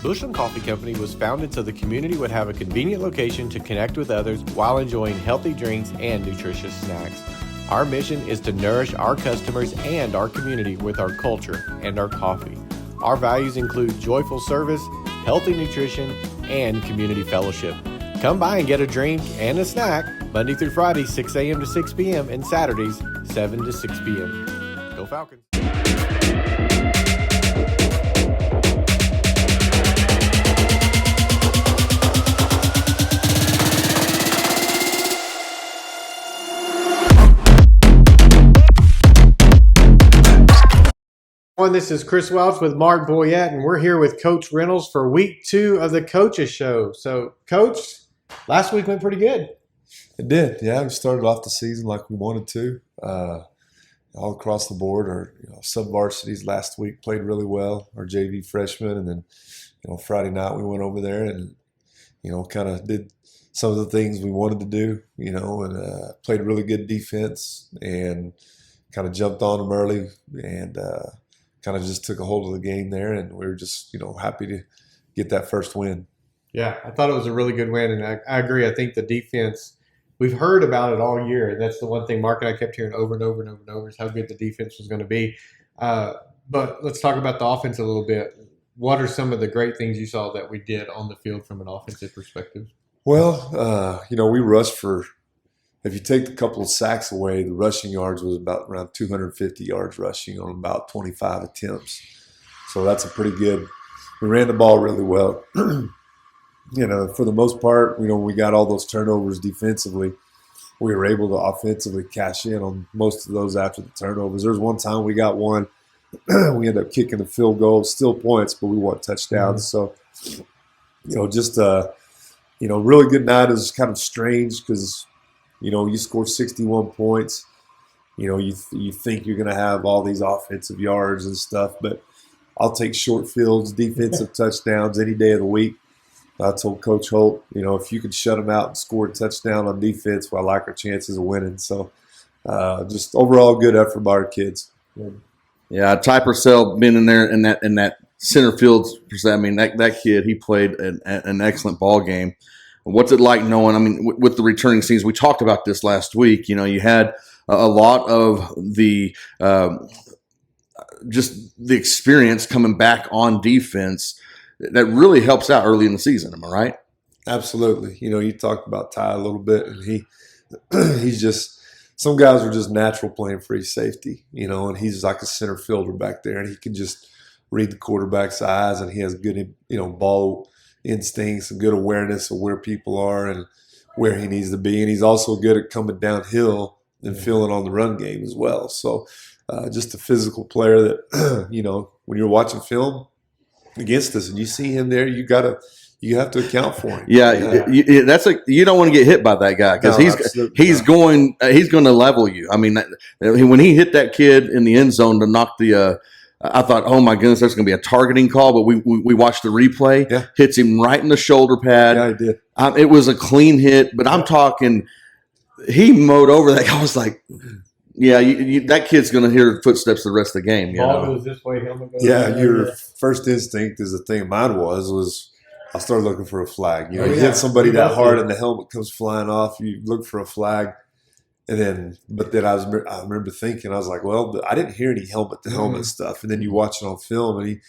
Bushland Coffee Company was founded so the community would have a convenient location to connect with others while enjoying healthy drinks and nutritious snacks. Our mission is to nourish our customers and our community with our culture and our coffee. Our values include joyful service, healthy nutrition, and community fellowship. Come by and get a drink and a snack Monday through Friday, 6 a.m. to 6 p.m. and Saturdays, 7 to 6 p.m. Go Falcons! This is Chris Welch with Mark Boyette, and we're here with Coach Reynolds for week 2 of the Coaches Show. So, Coach, last week went pretty good. It did, yeah. We started off the season like we wanted to. All across the board, our sub-varsities last week played really well, our JV freshmen, and then Friday night we went over there and kind of did some of the things we wanted to do, and played really good defense and kind of jumped on them early and kind of just took a hold of the game there, and we were just happy to get that first win. Yeah, I thought it was a really good win, and I agree. I think the defense, we've heard about it all year, and that's the one thing Mark and I kept hearing over and over and over and over is how good the defense was going to be. But let's talk about the offense a little bit. What are some of the great things you saw that we did on the field from an offensive perspective? Well, we rushed for, if you take a couple of sacks away, the rushing yards was about around 250 yards rushing on about 25 attempts. So that's a pretty good. We ran the ball really well. For the most part, we got all those turnovers defensively. We were able to offensively cash in on most of those after the turnovers. There was one time we got one. We ended up kicking the field goal, still points, but we won touchdowns. Mm-hmm. So, just really good night. It was kind of strange because you score 61 points. You think you're going to have all these offensive yards and stuff, but I'll take short fields, defensive touchdowns any day of the week. I told Coach Holt, if you could shut them out and score a touchdown on defense, well, I like our chances of winning. So just overall good effort by our kids. Yeah, Ty Purcell being in there in that center field. I mean, that kid, he played an excellent ball game. What's it like knowing, with the returning season, we talked about this last week, you had a lot of the just the experience coming back on defense that really helps out early in the season. Am I right? Absolutely. You talked about Ty a little bit, and he's just, some guys are just natural playing free safety, and he's like a center fielder back there, and he can just read the quarterback's eyes, and he has good, ball instincts and good awareness of where people are and where he needs to be. And he's also good at coming downhill and feeling on the run game as well. So just a physical player that, when you're watching film against us and you see him there, you have to account for him. Yeah. You don't want to get hit by that guy because he's going to level you. When he hit that kid in the end zone to knock the I thought, oh my goodness, there's going to be a targeting call, but we watched the replay. Yeah. Hits him right in the shoulder pad. Yeah, I did. It was a clean hit, but I'm talking, he mowed over that guy. I was like, yeah, that kid's going to hear footsteps the rest of the game. Ball goes this way, helmet goes that way. Your first instinct is the thing. Mine was I started looking for a flag. You hit somebody that hard and the helmet comes flying off. You look for a flag. But then I remember thinking, I was like, well, I didn't hear any helmet-to-helmet stuff. And then you watch it on film, and he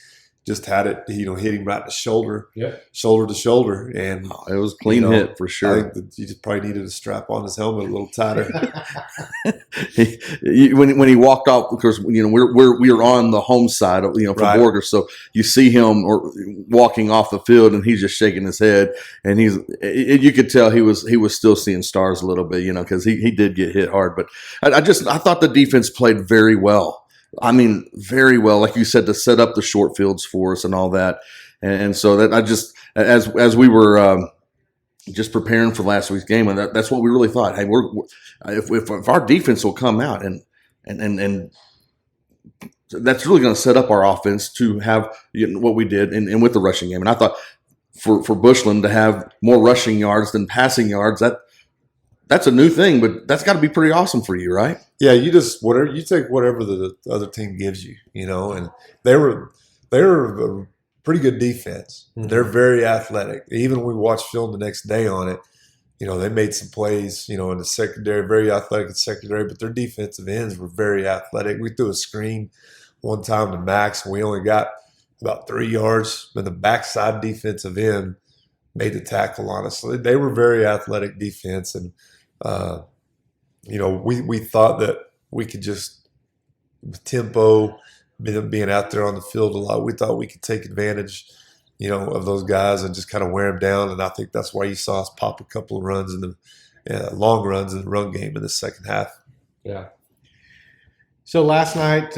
just had it, hit him right in the shoulder, shoulder to shoulder. And it was a clean hit for sure. I think that he just probably needed to strap on his helmet a little tighter. When he walked off, of course, we were on the home side, for right. Borger. So you see him walking off the field, and he's just shaking his head, and you could tell he was still seeing stars a little bit, because he did get hit hard. But I thought the defense played very well. Very well, like you said, to set up the short fields for us and all that. And so that I just, as we were just preparing for last week's game, and that's what we really thought. Hey, if our defense will come out and that's really going to set up our offense to have what we did and with the rushing game. And I thought for Bushland to have more rushing yards than passing yards, that's a new thing, but that's got to be pretty awesome for you, right? Yeah, you take whatever the other team gives you, and they were a pretty good defense. Mhm. They're very athletic. Even when we watched film the next day on it, they made some plays, in the secondary, very athletic in secondary, but their defensive ends were very athletic. We threw a screen one time to Max, and we only got about 3 yards, but the backside defensive end made the tackle on us. So they were very athletic defense, and we thought that we could just with tempo, being out there on the field a lot. We thought we could take advantage, of those guys and just kind of wear them down. And I think that's why you saw us pop a couple of runs in the long runs in the run game in the second half. Yeah. So last night,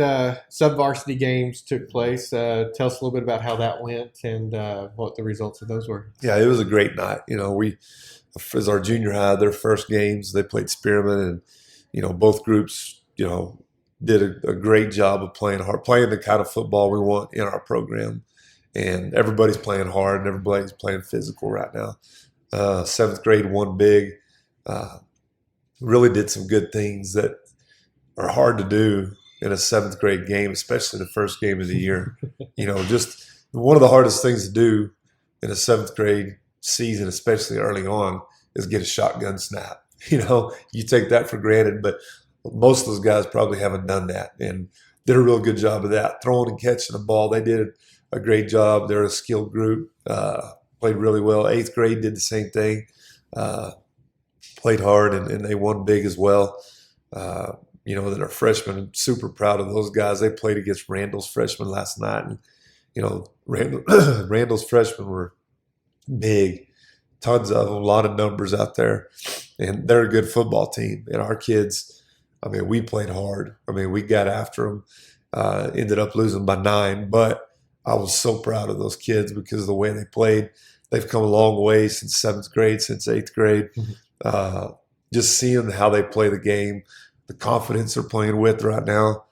sub-varsity games took place. Tell us a little bit about how that went and what the results of those were. Yeah, it was a great night. We, as our junior high, their first games, they played Spearman, and both groups, did a great job of playing hard, playing the kind of football we want in our program. And everybody's playing hard and everybody's playing physical right now. Seventh grade won big. Really did some good things that are hard to do in a seventh grade game, especially the first game of the year. Just one of the hardest things to do in a seventh grade season, especially early on, is get a shotgun snap. You take that for granted, but most of those guys probably haven't done that and did a real good job of that. Throwing and catching the ball, they did a great job. They're a skilled group, played really well. Eighth grade did the same thing, played hard, and they won big as well. That are freshmen. I'm super proud of those guys. They played against Randall's freshmen last night, and Randall's freshmen were big, tons of them, a lot of numbers out there, and they're a good football team. And our kids, we played hard. We got after them. Ended up losing by 9, but I was so proud of those kids because of the way they played. They've come a long way since 7th grade, since 8th grade. Just seeing how they play the game, the confidence they're playing with right now.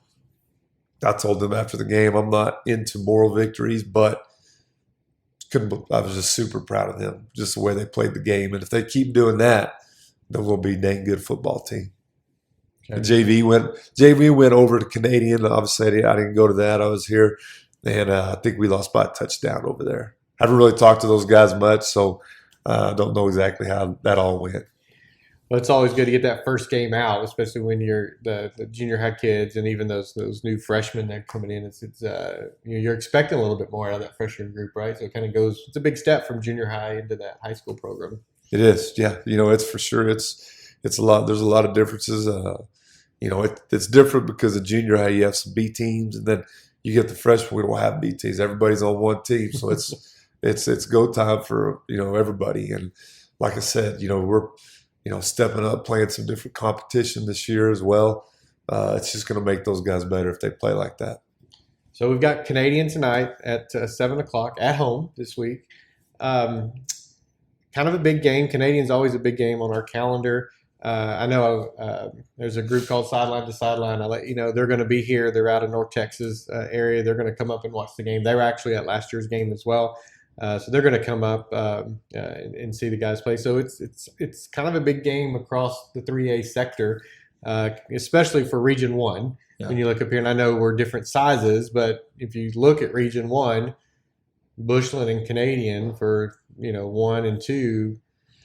I told them after the game, I'm not into moral victories, but I was just super proud of them, just the way they played the game. And if they keep doing that, then we'll be a dang good football team. Okay. JV went over to Canadian. Obviously, I didn't go to that. I was here, and I think we lost by a touchdown over there. I haven't really talked to those guys much, so I don't know exactly how that all went. Well, it's always good to get that first game out, especially when you're the junior high kids and even those new freshmen that are coming in. It's you're expecting a little bit more out of that freshman group, right? So it kind of goes. It's a big step from junior high into that high school program. It is, yeah. It's for sure. It's a lot. There's a lot of differences. It's different because of junior high you have some B teams, and then you get the freshmen. We don't have B teams. Everybody's on one team, so it's go time for everybody. And like I said, we're stepping up, playing some different competition this year as well. It's just going to make those guys better if they play like that. So we've got Canadian tonight at 7 o'clock at home this week. Kind of a big game. Canadian's always a big game on our calendar. I know there's a group called Sideline to Sideline. I'll let you know they're going to be here. They're out of North Texas area. They're going to come up and watch the game. They were actually at last year's game as well. So they're going to come up and see the guys play. So it's kind of a big game across the 3A sector, especially for Region 1. Yeah. When you look up here, and I know we're different sizes, but if you look at Region 1, Bushland and Canadian for 1 and 2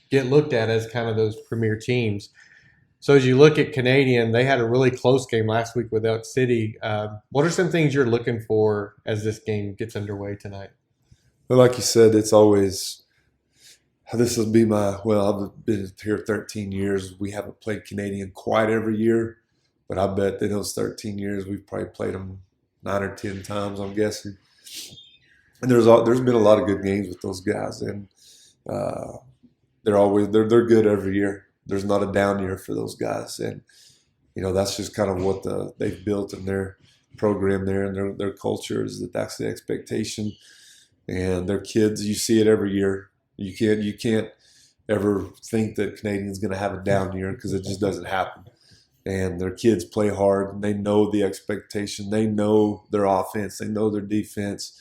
get looked at as kind of those premier teams. So as you look at Canadian, they had a really close game last week with Elk City. What are some things you're looking for as this game gets underway tonight? Well, like you said, it's always – this will be I've been here 13 years. We haven't played Canadian quite every year, but I bet in those 13 years we've probably played them 9 or 10 times, I'm guessing. And there's been a lot of good games with those guys, and they're good every year. There's not a down year for those guys, and that's just kind of what they've built in their program there and their culture is that's the expectation. And their kids, you see it every year. You can't ever think that Canadian's going to have a down year because it just doesn't happen. And their kids play hard, and they know the expectation. They know their offense. They know their defense.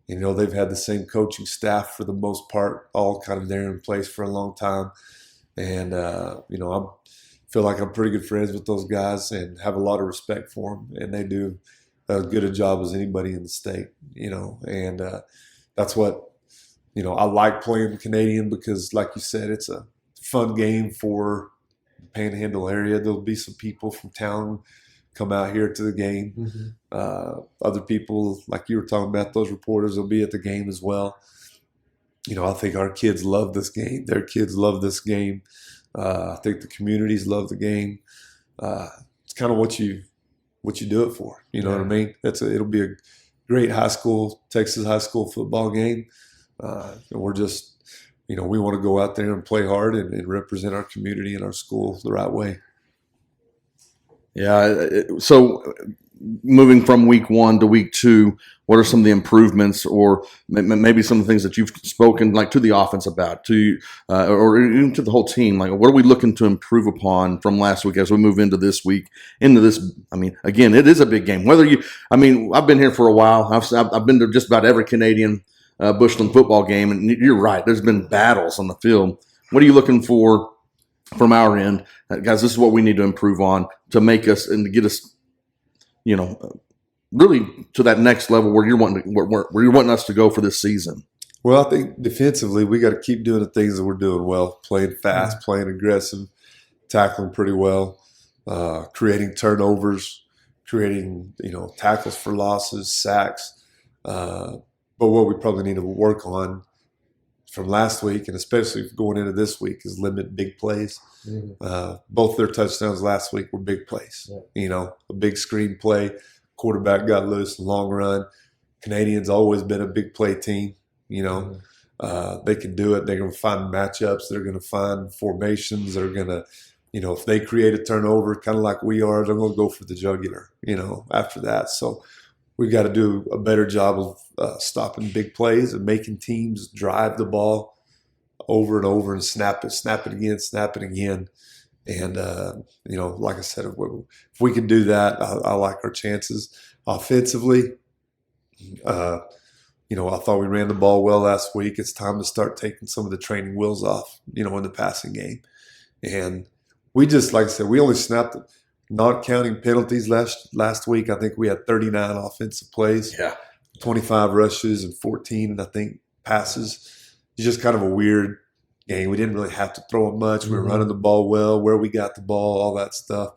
They've had the same coaching staff for the most part, all kind of there in place for a long time. And, I feel like I'm pretty good friends with those guys and have a lot of respect for them. And they do as good a job as anybody in the state, and that's what, I like playing Canadian because, like you said, it's a fun game for the Panhandle area. There'll be some people from town come out here to the game. Other people, like you were talking about, those reporters will be at the game as well. I think our kids love this game. Their kids love this game. I think the communities love the game. It's kind of what you do it for. You know what I mean? It'll be a great Texas high school football game. And we're just, we want to go out there and play hard and represent our community and our school the right way. Yeah. So moving from week 1 to week 2, what are some of the improvements or maybe some of the things that you've spoken like to the offense about, or even to the whole team? Like, what are we looking to improve upon from last week as we move into this week, into this? I mean, again, it is a big game. I've been here for a while. I've been to just about every Canadian Bushland football game, and you're right. There's been battles on the field. What are you looking for from our end, guys? This is what we need to improve on to make us and to get us, really to that next level where you're wanting us to go for this season. Well, I think defensively we got to keep doing the things that we're doing well, playing fast, playing aggressive, tackling pretty well, creating turnovers, creating tackles for losses, sacks. But what we probably need to work on from last week, and especially going into this week, is limit big plays. Both their touchdowns last week were big plays. A big screen play, quarterback got loose, long run. Canadians always been a big play team. They can do it. They're going to find matchups. They're going to find formations. They're going to, if they create a turnover, kind of like we are, they're going to go for the jugular, after that. So we've got to do a better job of stopping big plays and making teams drive the ball over and over and snap it again. And, like I said, if we can do that, I like our chances. Offensively, I thought we ran the ball well last week. It's time to start taking some of the training wheels off, in the passing game. And we just, like I said, we only snapped, not counting penalties last week. I think we had 39 offensive plays, 25 rushes and 14, I think, passes. It's just kind of a weird game. We didn't really have to throw it much. We were running the ball well, where we got the ball, all that stuff.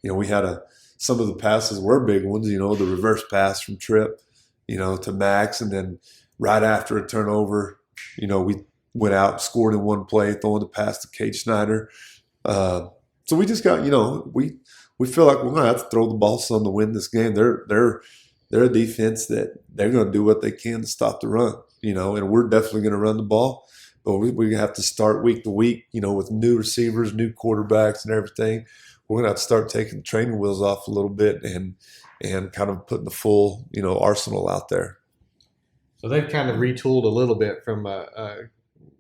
We had some of the passes were big ones, the reverse pass from Tripp, to Max. And then right after a turnover, we went out, scored in one play, throwing the pass to Cade Schneider. So we just got, we feel like we're going to have to throw the ball some to win this game. They're a defense that they're going to do what they can to stop the run, and we're definitely going to run the ball. But we have to start week to week, with new receivers, new quarterbacks and everything. We're going to have to start taking the training wheels off a little bit and kind of putting the full, arsenal out there. So they've kind of retooled a little bit from a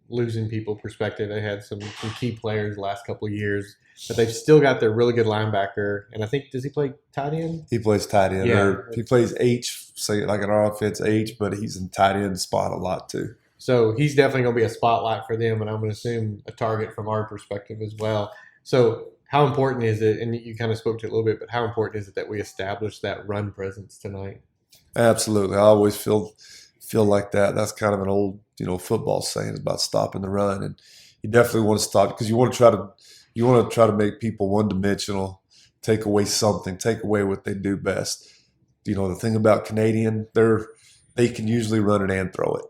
losing people perspective. They had some key players the last couple of years, but they've still got their really good linebacker. And I think, does he play tight end? He plays tight end. Yeah. Or he plays H, say like in our offense, H, but he's in tight end spot a lot too. So he's definitely going to be a spotlight for them, and I'm going to assume a target from our perspective as well. So how important is it, and you kind of spoke to it a little bit, but how important is it that we establish that run presence tonight? Absolutely. I always feel like that. That's kind of an old, football saying about stopping the run, and you definitely want to stop because you want to try to make people one-dimensional, take away something, take away what they do best. The thing about Canadian, they can usually run it and throw it,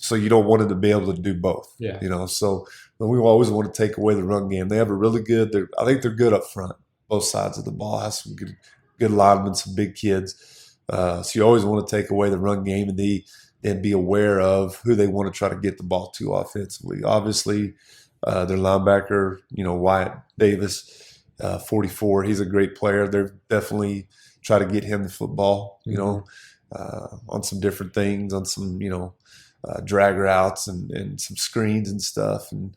so you don't want them to be able to do both. Yeah. So we always want to take away the run game. They have a really good, I think they're good up front, both sides of the ball. Has some good linemen, some big kids. So you always want to take away the run game and be aware of who they want to try to get the ball to offensively. Obviously, their linebacker, Wyatt Davis, 44, he's a great player. They're definitely try to get him the football, on some different things, on some, drag routes and some screens and stuff. And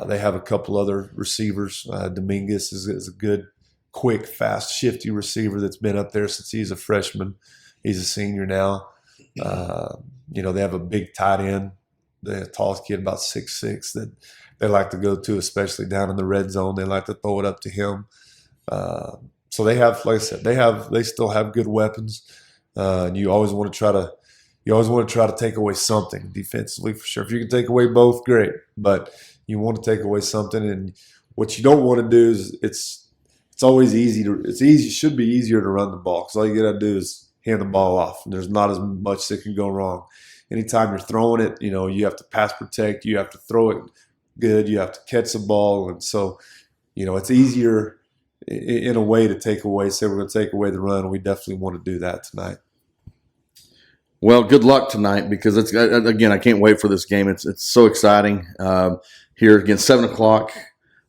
they have a couple other receivers. Dominguez is a good, quick, fast, shifty receiver that's been up there since he's a freshman. He's a senior now. They have a big tight end, the tallest kid, about 6'6", that they like to go to, especially down in the red zone. They like to throw it up to him. So they have, like I said, they still have good weapons. And you always want to try to, you always want to try to take away something defensively for sure. If you can take away both, great. But you want to take away something, and what you don't want to do is it's always easy to should be easier to run the ball because all you got to do is hand the ball off. And there's not as much that can go wrong. Anytime you're throwing it, you have to pass protect, you have to throw it good, you have to catch the ball, and so it's easier in a way to take away. Say we're going to take away the run, and we definitely want to do that tonight. Well, good luck tonight because it's again. I can't wait for this game. It's so exciting. Here again, 7:00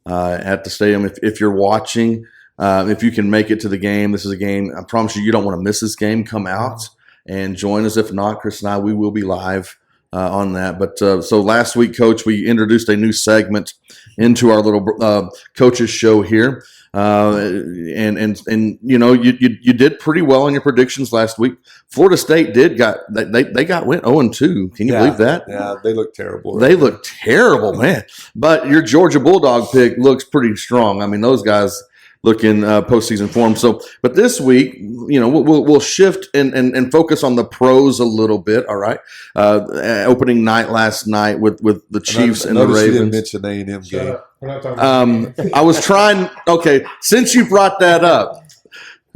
at the stadium. If you're watching, if you can make it to the game, this is a game. I promise you don't want to miss this game. Come out and join us. If not, Chris and I, we will be live on that. But so last week, Coach, we introduced a new segment into our little coaches show here. And you did pretty well on your predictions last week. Florida State went 0-2. Can you believe that? Yeah, they look terrible. They look terrible, man. But your Georgia Bulldog pick looks pretty strong. I mean, those guys look in postseason form. So, but this week, we'll shift and focus on the pros a little bit. All right. Opening night last night with the Chiefs and the Ravens. You didn't mention the A&M game. We're not talking I was trying. Okay, since you brought that up,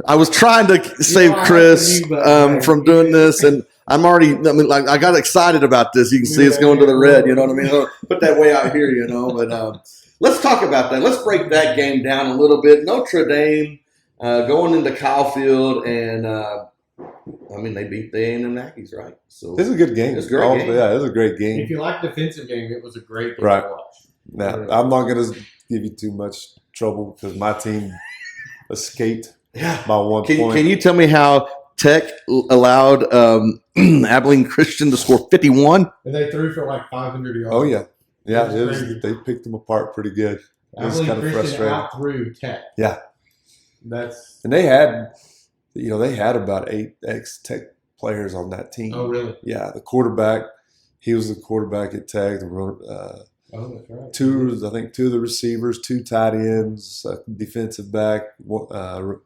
I was trying to save Chris from doing this, and I'm already. I got excited about this. You can see it's going to the red. You know what I mean? I'll put that way out here. But let's talk about that. Let's break that game down a little bit. Notre Dame going into Kyle Field, and they beat the A&M Aggies, right? So it's a good game. It's a great game. Yeah, it's a great game. If you like defensive game, it was a great game Right. to watch. Now, I'm not going to give you too much trouble because my team escaped by 1 point. Can you tell me how Tech allowed Abilene Christian to score 51? And they threw for like 500 yards. Oh, yeah. Yeah, It was crazy. they picked them apart pretty good. It was Abilene kind of Christian frustrating. out-threw Tech. Yeah. That's And they had about 8 ex-Tech players on that team. oh really? Yeah, the quarterback, he was the quarterback at Tech. Oh, that's right. Two of the receivers, 2 tight ends, a defensive back. The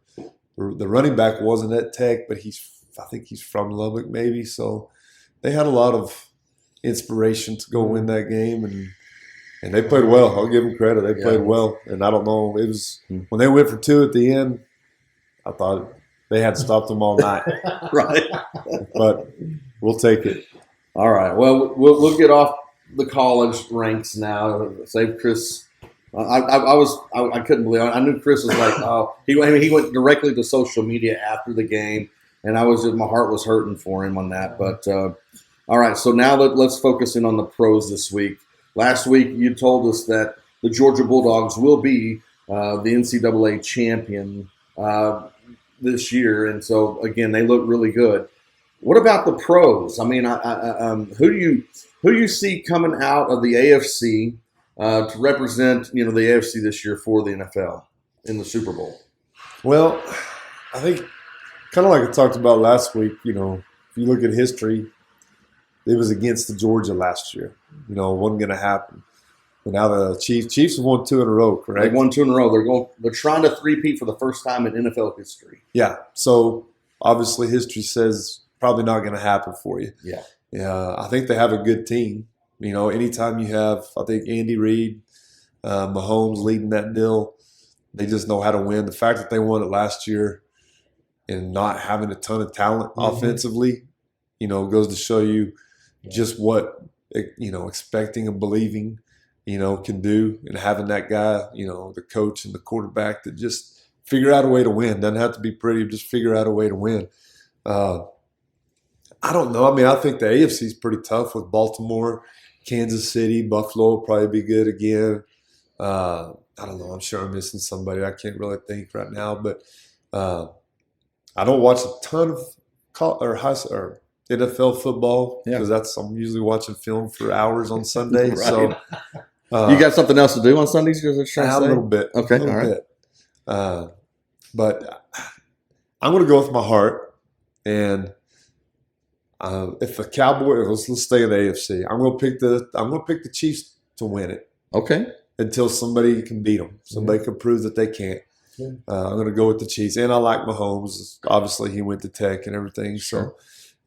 running back wasn't at Tech, but I think he's from Lubbock maybe. So they had a lot of inspiration to go win that game, and they played well. I'll give them credit. They played well, and I don't know. It was when they went for 2 at the end. I thought they had stopped them all night, Right. but we'll take it. All right. Well, we'll get off the college ranks now. Save Chris. I couldn't believe it. I knew Chris was like, oh, he went directly to social media after the game, and my heart was hurting for him on that. But all right, so now let's focus in on the pros this week. Last week you told us that the Georgia Bulldogs will be the NCAA champion this year, and so again they look really good. What about the pros? I mean, who do you see coming out of the AFC to represent the AFC this year for the NFL in the Super Bowl? Well, I think kind of like I talked about last week. If you look at history, it was against the Georgia last year. It wasn't going to happen. But now the Chiefs have won 2 in a row, correct? They won 2 in a row. They're trying to three-peat for the first time in NFL history. Yeah. So obviously history says probably not going to happen for you. Yeah. Yeah. I think they have a good team. Anytime you have, I think Andy Reid, Mahomes leading that deal, they just know how to win. The fact that they won it last year and not having a ton of talent offensively, goes to show you just what, expecting and believing, can do, and having that guy, the coach and the quarterback that just figure out a way to win. Doesn't have to be pretty, just figure out a way to win. I don't know. I mean, I think the AFC is pretty tough with Baltimore, Kansas City, Buffalo will probably be good again. I don't know. I'm sure I'm missing somebody. I can't really think right now, but I don't watch a ton of NFL football because I'm usually watching film for hours on Sunday. Right. So You got something else to do on Sundays? You're trying to a say? little bit. Okay, a little all right. bit. But I'm going to go with my heart, and if the Cowboys, let's stay in the AFC. I'm going to pick the Chiefs to win it. Okay. Until somebody can beat them. Somebody can prove that they can't. I'm going to go with the Chiefs. And I like Mahomes. Obviously, he went to Tech and everything. Sure.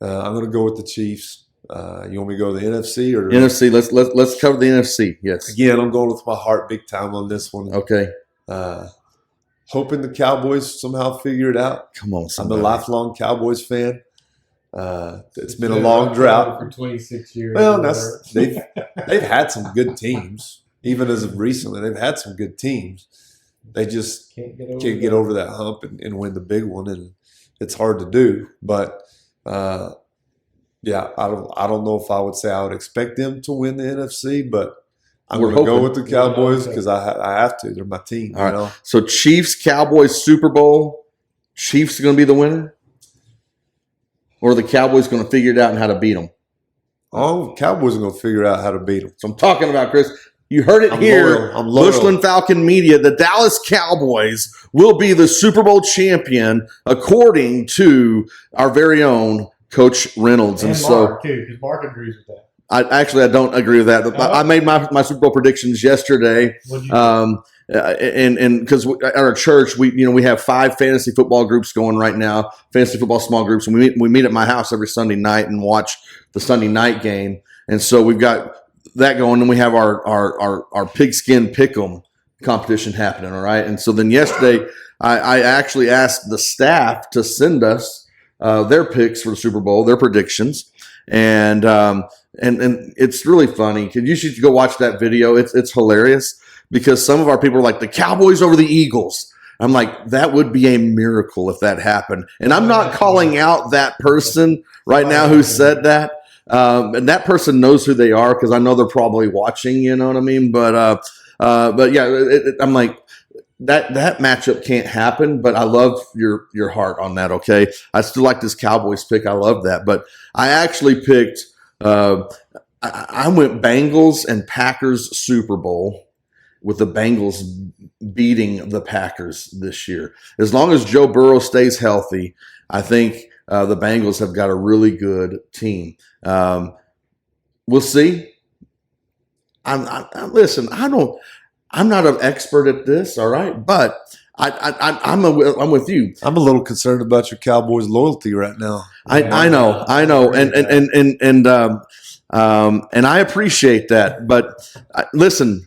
I'm going to go with the Chiefs. You want me to go to the NFC or NFC? Let's cover the NFC. Yes. Again, I'm going with my heart big time on this one. Okay. Hoping the Cowboys somehow figure it out. Come on, I'm somebody. a lifelong Cowboys fan. It's been a long drought. For 26 years. Well, they've had some good teams. Even as of recently, they've had some good teams. They just can't get over that hump and win the big one, and it's hard to do. But yeah, I don't know if I would say I would expect them to win the NFC, but I'm going to go with the Cowboys because I have to. They're my team. All right. So Chiefs, Cowboys, Super Bowl. Chiefs are going to be the winner, or the Cowboys going to figure it out and how to beat them. Oh, Cowboys are going to figure out how to beat them. So I'm talking about, Chris. You heard it here. I'm loyal. Bushland Falcon Media. The Dallas Cowboys will be the Super Bowl champion, according to our very own Coach Reynolds. And so, Mark, too, because Mark agrees with that. I don't agree with that. I made my Super Bowl predictions yesterday. What'd you do? And because at our church we have 5 fantasy football groups going right now, fantasy football small groups, and we meet at my house every Sunday night and watch the Sunday night game. And so we've got that going, and we have our pigskin pick'em competition happening. All right, and so then yesterday I actually asked the staff to send us their picks for the Super Bowl, their predictions, and it's really funny. You should go watch that video. It's hilarious. Because some of our people are like, the Cowboys over the Eagles. I'm like, that would be a miracle if that happened. And I'm not calling out that person right now who said that. And that person knows who they are because I know they're probably watching, you know what I mean? But yeah, I'm like, that matchup can't happen, but I love your heart on that, okay? I still like this Cowboys pick. I love that. But I actually picked, I went Bengals and Packers Super Bowl, with the Bengals beating the Packers this year. As long as Joe Burrow stays healthy, I think the Bengals have got a really good team. We'll see. Listen, I'm not an expert at this, all right, but I'm with you. I'm a little concerned about your Cowboys loyalty right now. I know, and I appreciate that, but listen.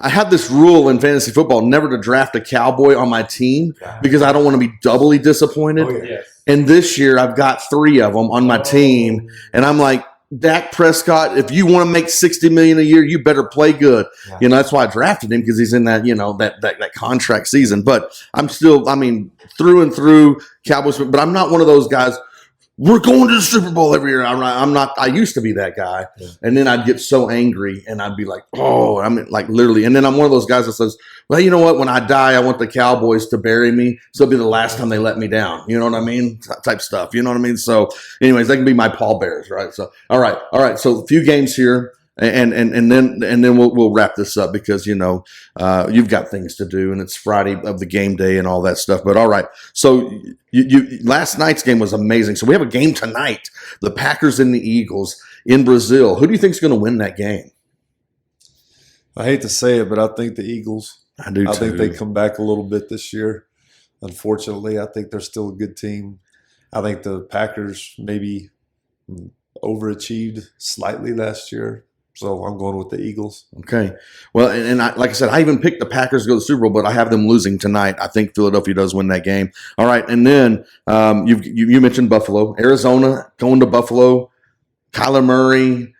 I have this rule in fantasy football never to draft a Cowboy on my team because I don't want to be doubly disappointed. Oh, yeah. Yes. And this year I've got 3 of them on my team, and I'm like, Dak Prescott, if you want to make $60 million a year, you better play good. Yeah. You know, that's why I drafted him because he's in that, that contract season. But I'm still, through and through Cowboys, but I'm not one of those guys. We're going to the Super Bowl every year. I'm not. I used to be that guy, and then I'd get so angry, and I'd be like, "Oh, like literally." And then I'm one of those guys that says, "Well, you know what? When I die, I want the Cowboys to bury me, so it'll be the last time they let me down." You know what I mean? Type stuff. You know what I mean? So, anyways, they can be my pallbearers, right? So, all right. So, a few games here. And then we'll wrap this up because you've got things to do and it's Friday of the game day and all that stuff. But all right, so you last night's game was amazing. So we have a game tonight: the Packers and the Eagles in Brazil. Who do you think is going to win that game? I hate to say it, but I think the Eagles. I do. I think they come back a little bit this year. Unfortunately, I think they're still a good team. I think the Packers maybe overachieved slightly last year. So I'm going with the Eagles. Okay. Well, and like I said, I even picked the Packers to go to the Super Bowl, but I have them losing tonight. I think Philadelphia does win that game. All right. And then you mentioned Buffalo. Arizona going to Buffalo. Kyler Murray.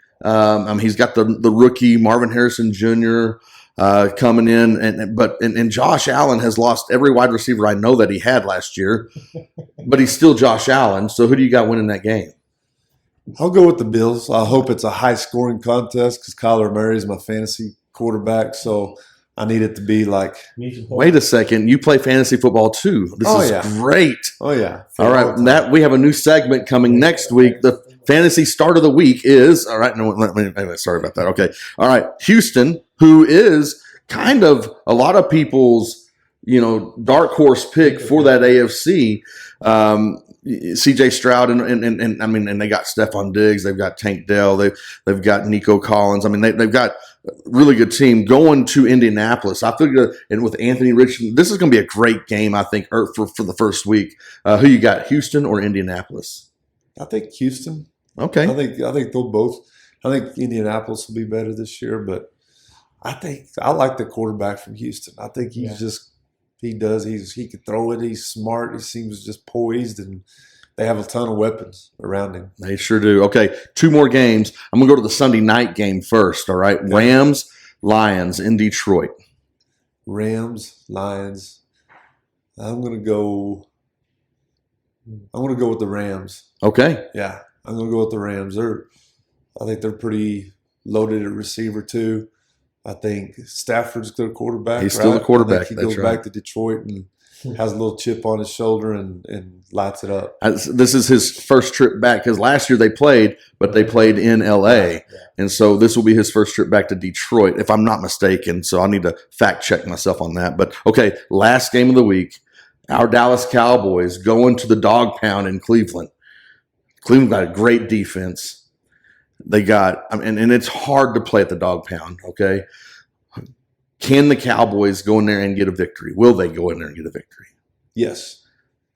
He's got the rookie Marvin Harrison Jr. Coming in. And Josh Allen has lost every wide receiver I know that he had last year. But he's still Josh Allen. So who do you got winning that game? I'll go with the Bills. I hope it's a high-scoring contest because Kyler Murray is my fantasy quarterback, so I need it to be like. Wait a second, you play fantasy football too. This is great. Oh yeah. All right, we have a new segment coming next week. The fantasy start of the week is all right. No, sorry about that. Okay, all right. Houston, who is kind of a lot of people's dark horse pick for that AFC. CJ Stroud and they got Stephon Diggs, they've got Tank Dell, they've got Nico Collins. They've got a really good team going to Indianapolis. I figure, and with Anthony Richardson, this is going to be a great game. I think for the first week. Who you got, Houston or Indianapolis? I think Houston. Okay. I think they'll both. I think Indianapolis will be better this year, but I like the quarterback from Houston. I think he can throw it. He's smart. He seems just poised, and they have a ton of weapons around him. They sure do. Okay, 2 more games. I'm going to go to the Sunday night game first, all right? Okay. Rams, Lions in Detroit. Rams, Lions. I'm gonna go with the Rams. Okay. Yeah, I'm gonna go with the Rams. I think they're pretty loaded at receiver too. I think Stafford's their quarterback. He's still the quarterback. I think he That's goes right. back to Detroit and has a little chip on his shoulder and lights it up. This is his first trip back because last year they played, but they played in L.A. And so this will be his first trip back to Detroit, if I'm not mistaken. So I need to fact check myself on that. But, okay, last game of the week, our Dallas Cowboys going to the dog pound in Cleveland. Cleveland got a great defense. They got, and it's hard to play at the dog pound, okay? Can the Cowboys go in there and get a victory? Will they go in there and get a victory? Yes.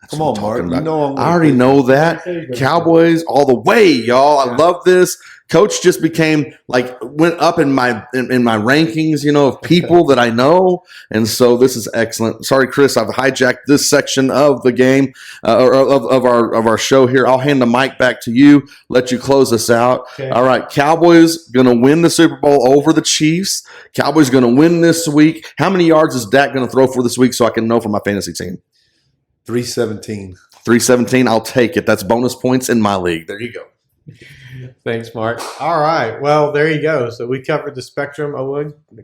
That's Come what on, I'm Mark. talking You about. know I'm gonna I already pick- know that. Cowboys all the way, y'all. I Yeah. love this. Coach just became went up in my rankings, of people that I know, and so this is excellent. Sorry, Chris, I've hijacked this section of the game or of our show here. I'll hand the mic back to you. Let you close us out. Okay. All right, Cowboys gonna win the Super Bowl over the Chiefs. Cowboys gonna win this week. How many yards is Dak gonna throw for this week so I can know for my fantasy team? 317. 317. I'll take it. That's bonus points in my league. There you go. Thanks, Mark. All right. Well, there you go. So we covered the spectrum.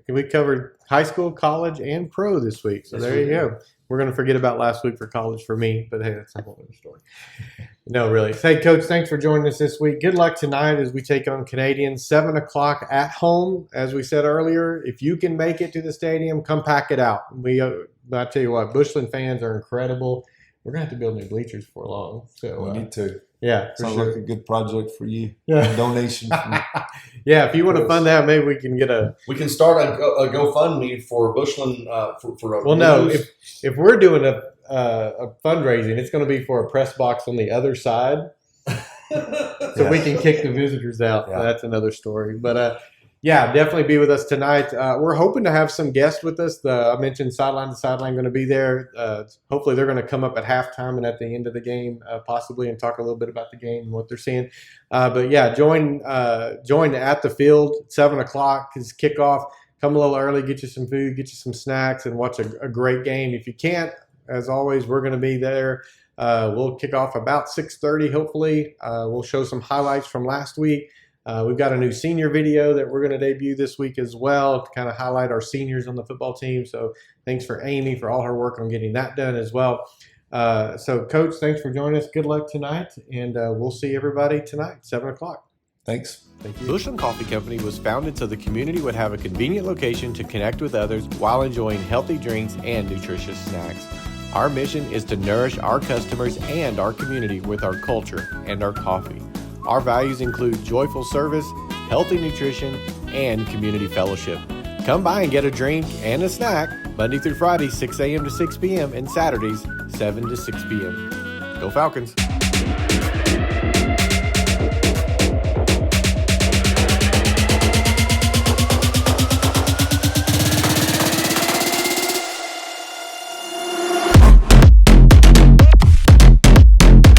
We covered high school, college, and pro this week. So Yes, there we you go. We're going to forget about last week for college for me, but hey, that's a whole other story. No, really. Hey, Coach, thanks for joining us this week. Good luck tonight as we take on Canadians, 7 o'clock at home. As we said earlier, if you can make it to the stadium, come pack it out. I tell you what, Bushland fans are incredible. We're going to have to build new bleachers before long. So We need to. yeah, for Sounds sure. like a good project for you. Yeah. Donation from Yeah, if you want to fund that, maybe we can get a. We can start a GoFundMe for Bushland for a Well, no, if we're doing a fundraising, it's going to be for a press box on the other side, so we can kick the visitors out. Yeah. That's another story. But yeah, definitely be with us tonight. We're hoping to have some guests with us. I mentioned Sideline to Sideline going to be there. Hopefully, they're going to come up at halftime and at the end of the game, possibly, and talk a little bit about the game and what they're seeing. But yeah, join at the field 7 o'clock is kickoff. Come a little early, get you some food, get you some snacks, and watch a great game. If you can't, as always, we're going to be there. We'll kick off about 6:30. Hopefully, we'll show some highlights from last week. We've got a new senior video that we're going to debut this week as well to kind of highlight our seniors on the football team. So thanks for Amy for all her work on getting that done as well. So, Coach, thanks for joining us. Good luck tonight, and we'll see everybody tonight, 7 o'clock. Thanks. Thank you. Bushland Coffee Company was founded so the community would have a convenient location to connect with others while enjoying healthy drinks and nutritious snacks. Our mission is to nourish our customers and our community with our culture and our coffee. Our values include joyful service, healthy nutrition, and community fellowship. Come by and get a drink and a snack Monday through Friday, 6 a.m. to 6 p.m. and Saturdays, 7 to 6 p.m. Go Falcons!